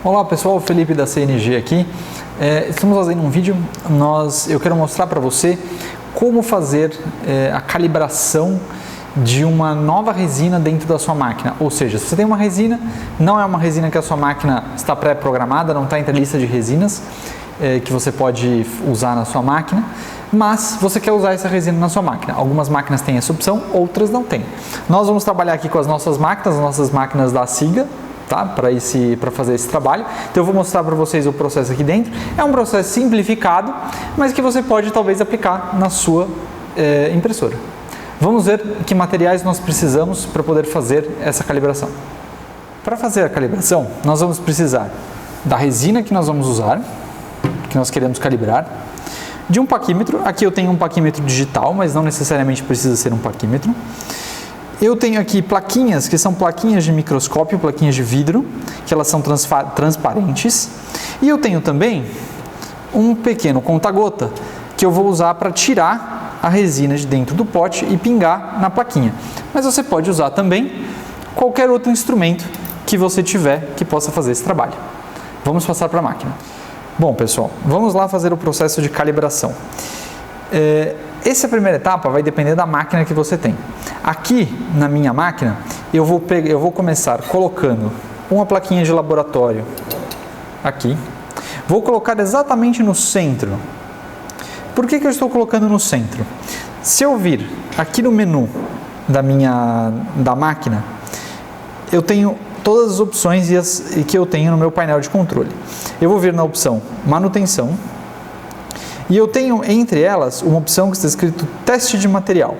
Olá pessoal, Felipe da CNG aqui. Estamos fazendo um vídeo, eu quero mostrar para você como fazer a calibração de uma nova resina dentro da sua máquina. Ou seja, se você tem uma resina, não é uma resina que a sua máquina está pré-programada, não está entre a lista de resinas que você pode usar na sua máquina, mas você quer usar essa resina na sua máquina. Algumas máquinas têm essa opção, outras não têm. Nós vamos trabalhar aqui com as nossas máquinas da SIGA, tá? Para fazer esse trabalho. Então eu vou mostrar para vocês o processo aqui dentro. É um processo simplificado, mas que você pode talvez aplicar na sua impressora. Vamos ver que materiais nós precisamos para poder fazer essa calibração. Para fazer a calibração, nós vamos precisar da resina que nós vamos usar, que nós queremos calibrar, de um paquímetro. Aqui eu tenho um paquímetro digital, mas não necessariamente precisa ser um paquímetro. Eu tenho aqui plaquinhas, que são plaquinhas de microscópio, plaquinhas de vidro, que elas são transparentes. E eu tenho também um pequeno conta-gota, que eu vou usar para tirar a resina de dentro do pote e pingar na plaquinha. Mas você pode usar também qualquer outro instrumento que você tiver que possa fazer esse trabalho. Vamos passar para a máquina. Bom, pessoal, vamos lá fazer o processo de calibração. Essa primeira etapa vai depender da máquina que você tem. Aqui na minha máquina, eu vou começar colocando uma plaquinha de laboratório aqui. Vou colocar exatamente no centro. Por que eu estou colocando no centro? Se eu vir aqui no menu da máquina, eu tenho todas as opções que eu tenho no meu painel de controle. Eu vou vir na opção manutenção e eu tenho entre elas uma opção que está escrito teste de material.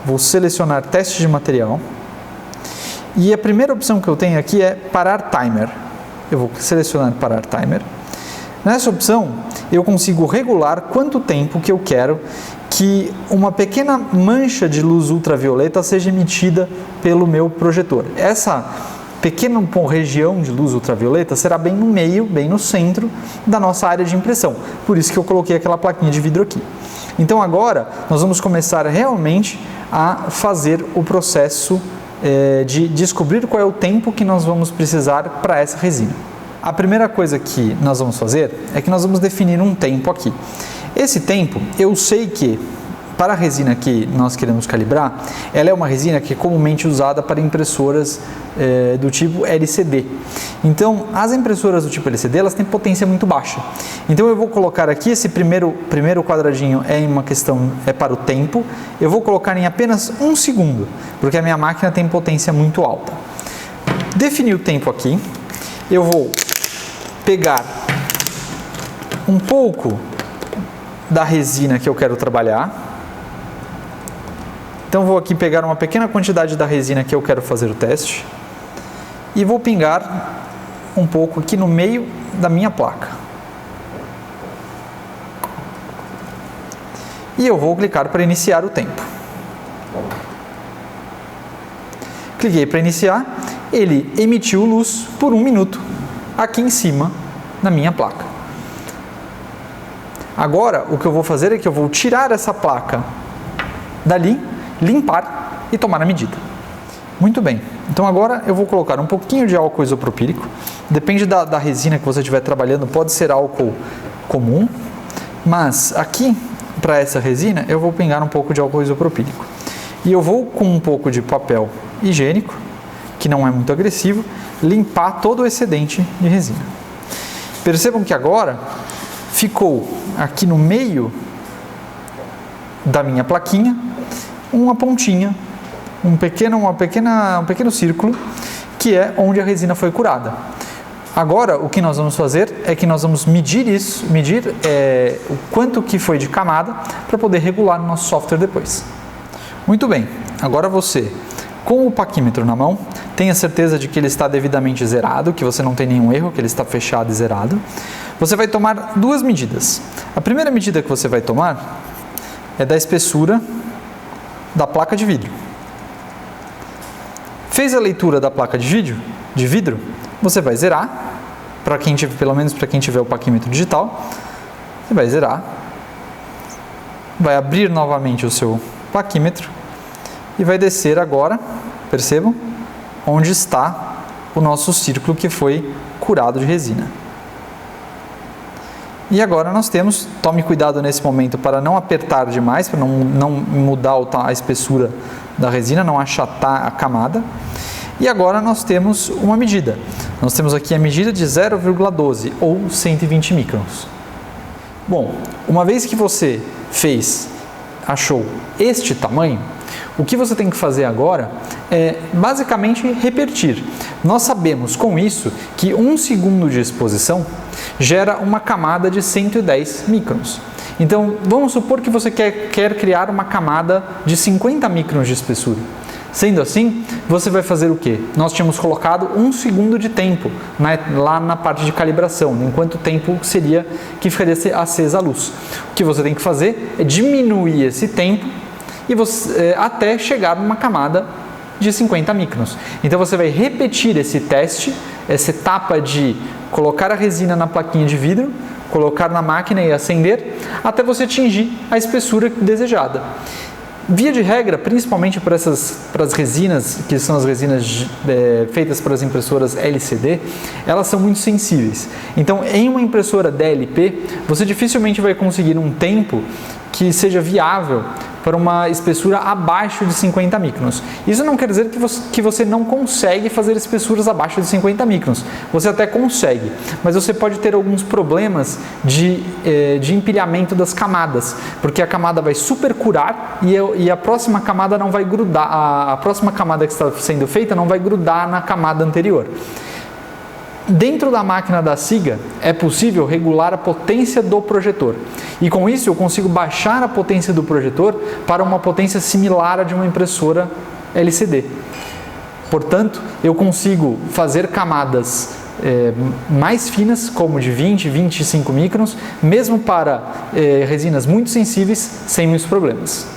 Vou selecionar teste de material e a primeira opção que eu tenho aqui é parar timer. Eu vou selecionar parar timer. Nessa opção eu consigo regular quanto tempo que eu quero que uma pequena mancha de luz ultravioleta seja emitida pelo meu projetor. Essa pequena região de luz ultravioleta será bem no meio, bem no centro da nossa área de impressão. Por isso que eu coloquei aquela plaquinha de vidro aqui. Então agora nós vamos começar realmente a fazer o processo de descobrir qual é o tempo que nós vamos precisar para essa resina. A primeira coisa que nós vamos fazer é que nós vamos definir um tempo aqui. Esse tempo, eu sei que para a resina que nós queremos calibrar, ela é uma resina que é comumente usada para impressoras do tipo LCD. Então, as impressoras do tipo LCD, elas têm potência muito baixa. Então, eu vou colocar aqui, esse primeiro quadradinho é para o tempo. Eu vou colocar em apenas 1 segundo, porque a minha máquina tem potência muito alta. Defini o tempo aqui. Eu vou pegar um pouco da resina que eu quero trabalhar. Então vou aqui pegar uma pequena quantidade da resina que eu quero fazer o teste e vou pingar um pouco aqui no meio da minha placa. E eu vou clicar para iniciar o tempo. Cliquei para iniciar, ele emitiu luz por 1 minuto aqui em cima na minha placa. Agora o que eu vou fazer é que eu vou tirar essa placa dali, limpar e tomar a medida. Muito bem, então agora eu vou colocar um pouquinho de álcool isopropílico, depende da resina que você estiver trabalhando, pode ser álcool comum, mas aqui para essa resina eu vou pingar um pouco de álcool isopropílico. E eu vou com um pouco de papel higiênico, que não é muito agressivo, limpar todo o excedente de resina. Percebam que agora ficou aqui no meio da minha plaquinha uma pontinha, um pequeno círculo, que é onde a resina foi curada. Agora, o que nós vamos fazer é que nós vamos medir o quanto que foi de camada para poder regular no nosso software depois. Muito bem, agora você, com o paquímetro na mão, tenha certeza de que ele está devidamente zerado, que você não tem nenhum erro, que ele está fechado e zerado. Você vai tomar 2 medidas. A primeira medida que você vai tomar é da espessura da placa de vidro. Fez a leitura da placa de vidro, você vai zerar, pelo menos para quem tiver o paquímetro digital, você vai zerar, vai abrir novamente o seu paquímetro e vai descer agora, percebam, onde está o nosso círculo que foi curado de resina. E agora nós temos, tome cuidado nesse momento para não apertar demais, para não mudar a espessura da resina, não achatar a camada. E agora nós temos uma medida. Nós temos aqui a medida de 0,12 ou 120 microns. Bom, uma vez que você achou este tamanho, o que você tem que fazer agora é basicamente repetir. Nós sabemos com isso que 1 segundo de exposição gera uma camada de 110 microns. Então, vamos supor que você quer criar uma camada de 50 microns de espessura. Sendo assim, você vai fazer o quê? Nós tínhamos colocado 1 segundo de tempo lá na parte de calibração, em quanto tempo seria que ficaria acesa a luz. O que você tem que fazer é diminuir esse tempo até chegar numa camada de 50 microns. Então você vai repetir esse teste, essa etapa de colocar a resina na plaquinha de vidro, colocar na máquina e acender, até você atingir a espessura desejada. Via de regra, principalmente para as resinas, que são as resinas feitas para as impressoras LCD, elas são muito sensíveis. Então, em uma impressora DLP, você dificilmente vai conseguir um tempo que seja viável para uma espessura abaixo de 50 microns. Isso não quer dizer que você não consegue fazer espessuras abaixo de 50 microns. Você até consegue, mas você pode ter alguns problemas de empilhamento das camadas, porque a camada vai supercurar e a próxima camada não vai grudar, a próxima camada que está sendo feita não vai grudar na camada anterior. Dentro da máquina da SIGA é possível regular a potência do projetor e com isso eu consigo baixar a potência do projetor para uma potência similar à de uma impressora LCD. Portanto, eu consigo fazer camadas mais finas, como de 20, 25 microns, mesmo para resinas muito sensíveis, sem muitos problemas.